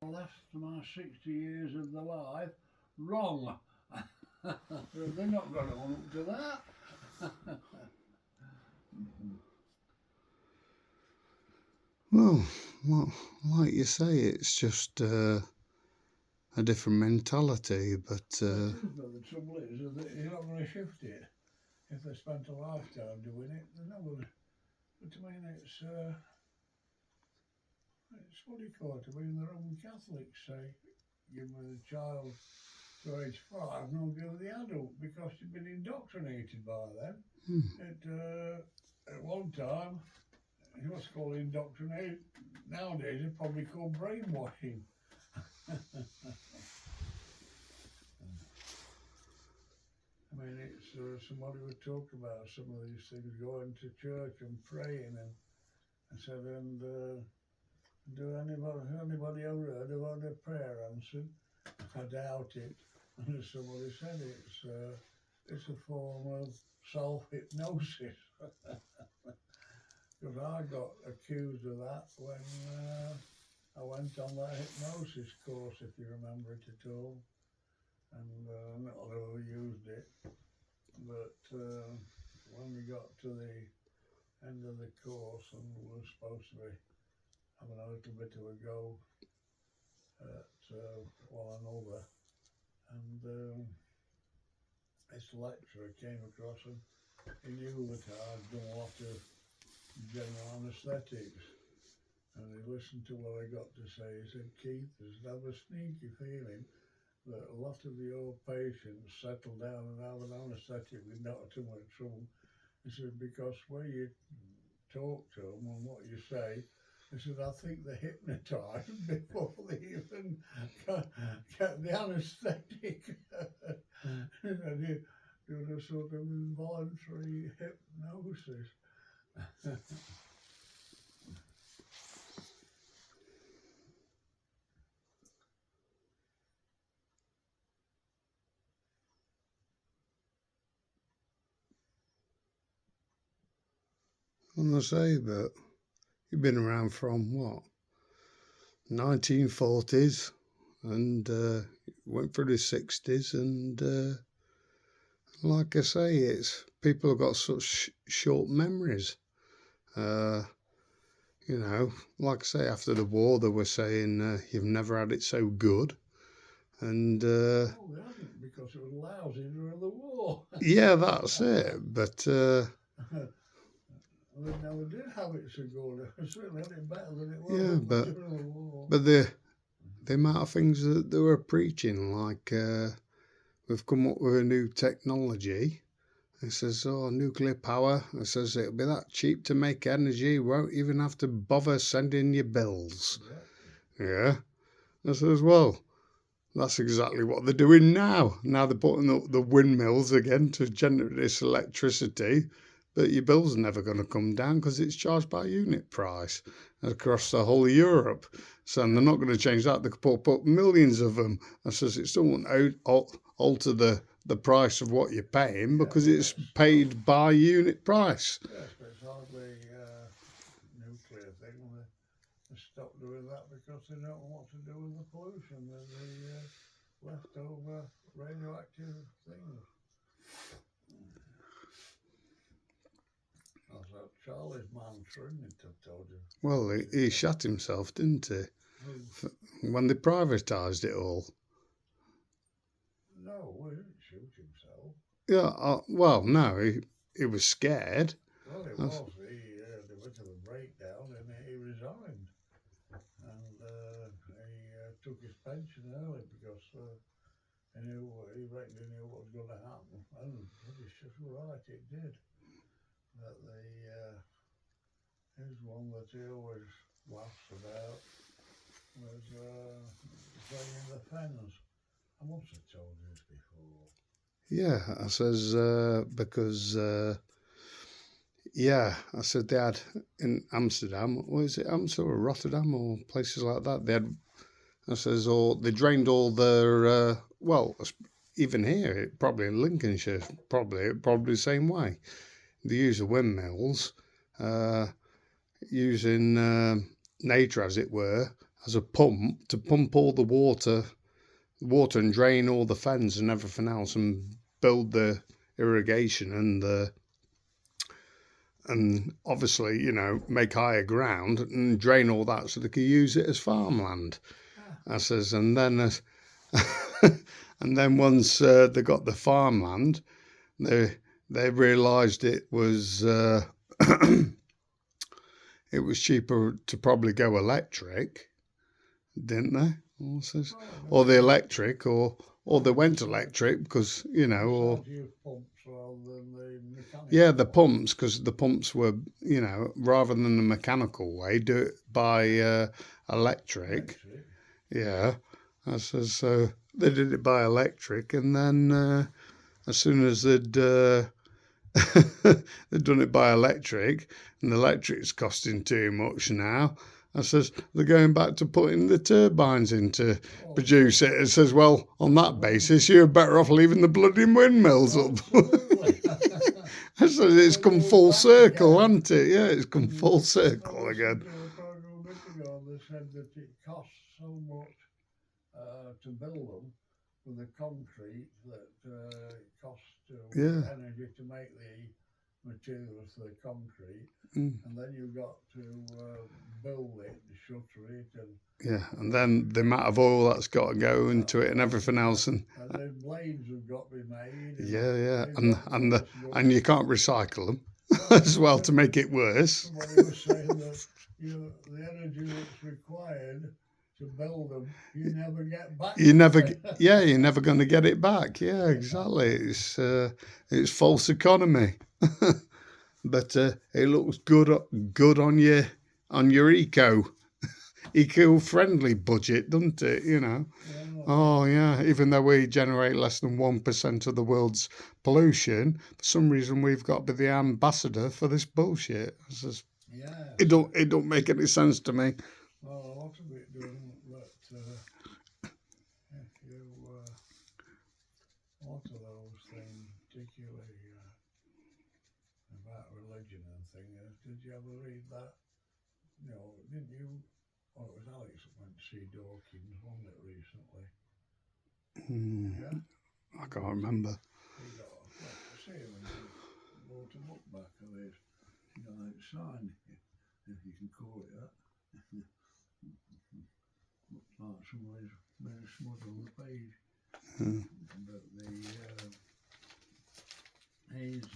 last my 60 years of the life wrong. They're not going to own up to that. Well, like you say, it's just a different mentality, but The trouble is that you're not going to shift it. If they spent a lifetime doing it, they're not going to. But I mean, it's what do you call it? I mean, the Roman Catholics say give the child to age 5, no give the adult because you've been indoctrinated by them. At one time, it was called indoctrination. Nowadays, it's probably called brainwashing. I mean, it's somebody would talk about some of these things, going to church and praying, and said, do anybody ever heard about a prayer answered? I doubt it. And as somebody said, it's a form of self-hypnosis. Because I got accused of that when I went on that hypnosis course, if you remember it at all. And not all ever used it. But when we got to the end of the course and we were supposed to be having a little bit of a go at one another, and this lecturer came across and he knew that I'd done a lot of general anaesthetics, and he listened to what I got to say. He said, Keith, there's never a sneaky feeling that a lot of your patients settle down and have an anaesthetic with not too much trouble. He said, because when you talk to them and what you say, he said, I think they're hypnotised before they even get the anaesthetic. And you do a sort of involuntary hypnosis. I say, but you've been around from what, 1940s, and went through the 60s, and like I say, it's people have got such short memories. You know, like I say, after the war, they were saying you've never had it so good, and Oh, they hadn't, because it was lousy during the war. yeah, that's it. But They never did have it so good. They certainly had it better than it was yeah, during the war. but the amount of things that they were preaching, like we've come up with a new technology. It says, oh, nuclear power. It says it'll be that cheap to make energy. You won't even have to bother sending your bills. Yeah. I says, well, that's exactly what they're doing now. Now they're putting up the windmills again to generate this electricity, but your bill's never going to come down because it's charged by unit price across the whole of Europe. So they're not going to change that. They could put up millions of them. I says, it still won't alter the price of what you're paying because it's paid by unit price. Yes, but it's hardly nuclear thing. They stopped doing that because they don't know what to do with the pollution and the leftover radioactive things. That's that Charlie's mantra, isn't it, I've told you? Well, he shot himself, didn't he? When they privatised it all. No, he didn't shoot himself. Yeah, well, no, he was scared. Well, it was. He had a bit of a breakdown and he resigned. And he took his pension early because he reckoned he knew what was going to happen. And he's just right, it did. But here's one that he always laughs about was playing the fens. I must have told you this before. Yeah, I says, because, yeah, I said they had in Amsterdam, was it Amsterdam or Rotterdam or places like that, they had, I says, they drained all their, well, even here, probably in Lincolnshire, probably the same way. They use the windmills, using nature, as it were, as a pump to pump all the water and drain all the fens and everything else and build the irrigation and obviously, you know, make higher ground and drain all that so they could use it as farmland. I says, and then and then once they got the farmland, they realised it was it was cheaper to probably go electric, didn't they? Or the electric, or they went electric because, you know, or yeah, the pumps, because the pumps were, you know, rather than the mechanical way, do it by electric. Yeah, I says, so they did it by electric, and then as soon as they'd they'd done it by electric, and the electric's costing too much now, I says, they're going back to putting the turbines in to produce it. It says, well, on that basis, you're better off leaving the bloody windmills up. I says, it's come full circle, hasn't it? Yeah, it's come full circle again. They said that it costs so much to build them with the concrete that it costs energy to make the materials for the concrete. And then you've got to build it, shutter it, and then the amount of oil that's got to go into it and everything else, and the blades have got to be made. And you can't recycle them as well to make it worse. Somebody was saying that the energy that's required to build them, you never get back. You're never going to get it back. Yeah, exactly. It's false economy. But it looks good on your eco-friendly budget, doesn't it? You know. Yeah. Oh yeah. Even though we generate less than 1% of the world's pollution, for some reason we've got to be the ambassador for this bullshit. It don't make any sense to me. Well, a lot of it doesn't. But if you a lot of those things, particularly. About religion and things. Did you ever read that? No, didn't you? Oh, it was Alex that went to see Dawkins, wasn't it, recently? Yeah? I can't remember. He got to see him and he bought a book back of his. He got it signed, if you can call it that. Looks like somebody's been smudged on the page. But he's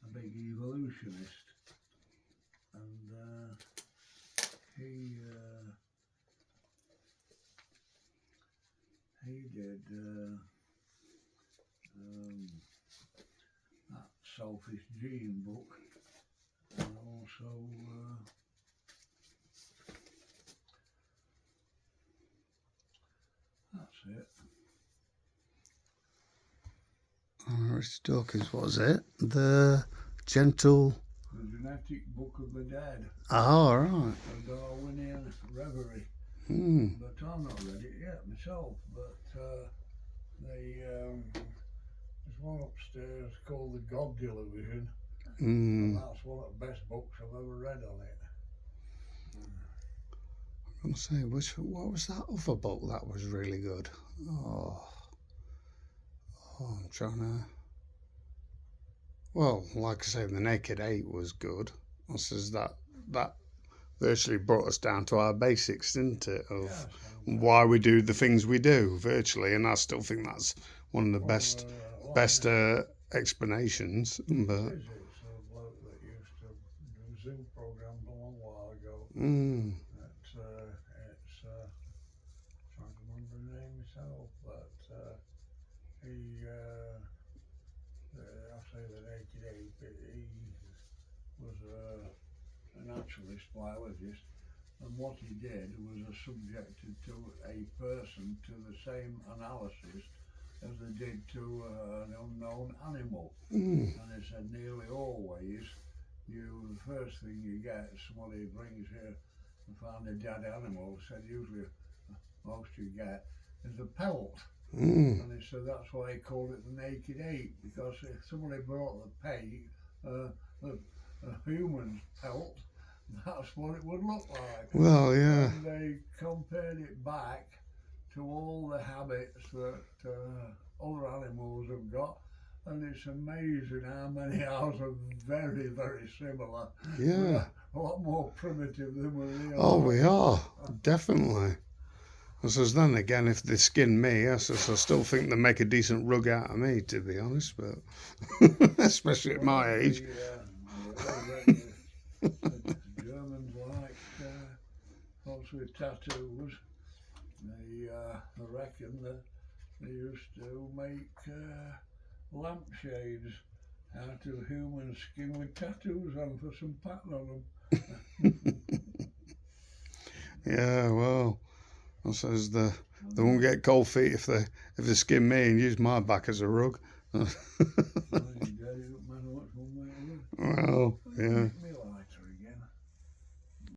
a big evolutionist, and he did that Selfish Gene book, and also that's it. Richard Dawkins, what was it? The Genetic Book of the Dead. Oh, right. A Darwinian Reverie. But I've not read it yet myself. But there's one upstairs called The God Delusion. And that's one of the best books I've ever read on it. I'm going to say, what was that other book that was really good? Oh, I'm trying to. Well, like I say, The Naked Ape was good. I says that virtually brought us down to our basics, didn't it? Of why we do the things we do, virtually, and I still think that's one of the best explanations. But it's a bloke that used to do Zoom programs a long while ago. It's trying to remember the name myself, but he I say The Naked Ape. He was a naturalist biologist, and what he did was subjected to a person to the same analysis as they did to an unknown animal. And he said nearly always, the first thing you get, somebody brings you and found a dead animal. Said usually most you get is a pelt. And he said that's why he called it The Naked Ape, because if somebody brought a human's pelt, that's what it would look like. Well, yeah. And they compared it back to all the habits that other animals have got, and it's amazing how many ours are very, very similar. Yeah. We're a lot more primitive than we really are. Oh, we are. Definitely. I says, then again, if they skin me, I says, I still think they make a decent rug out of me, to be honest, but especially at my age. The Germans like folks with tattoos. I reckon that they used to make lampshades out of human skin with tattoos on for some pattern on them. Yeah, well, I says they won't get cold feet if they skin me and use my back as a rug. Well, yeah.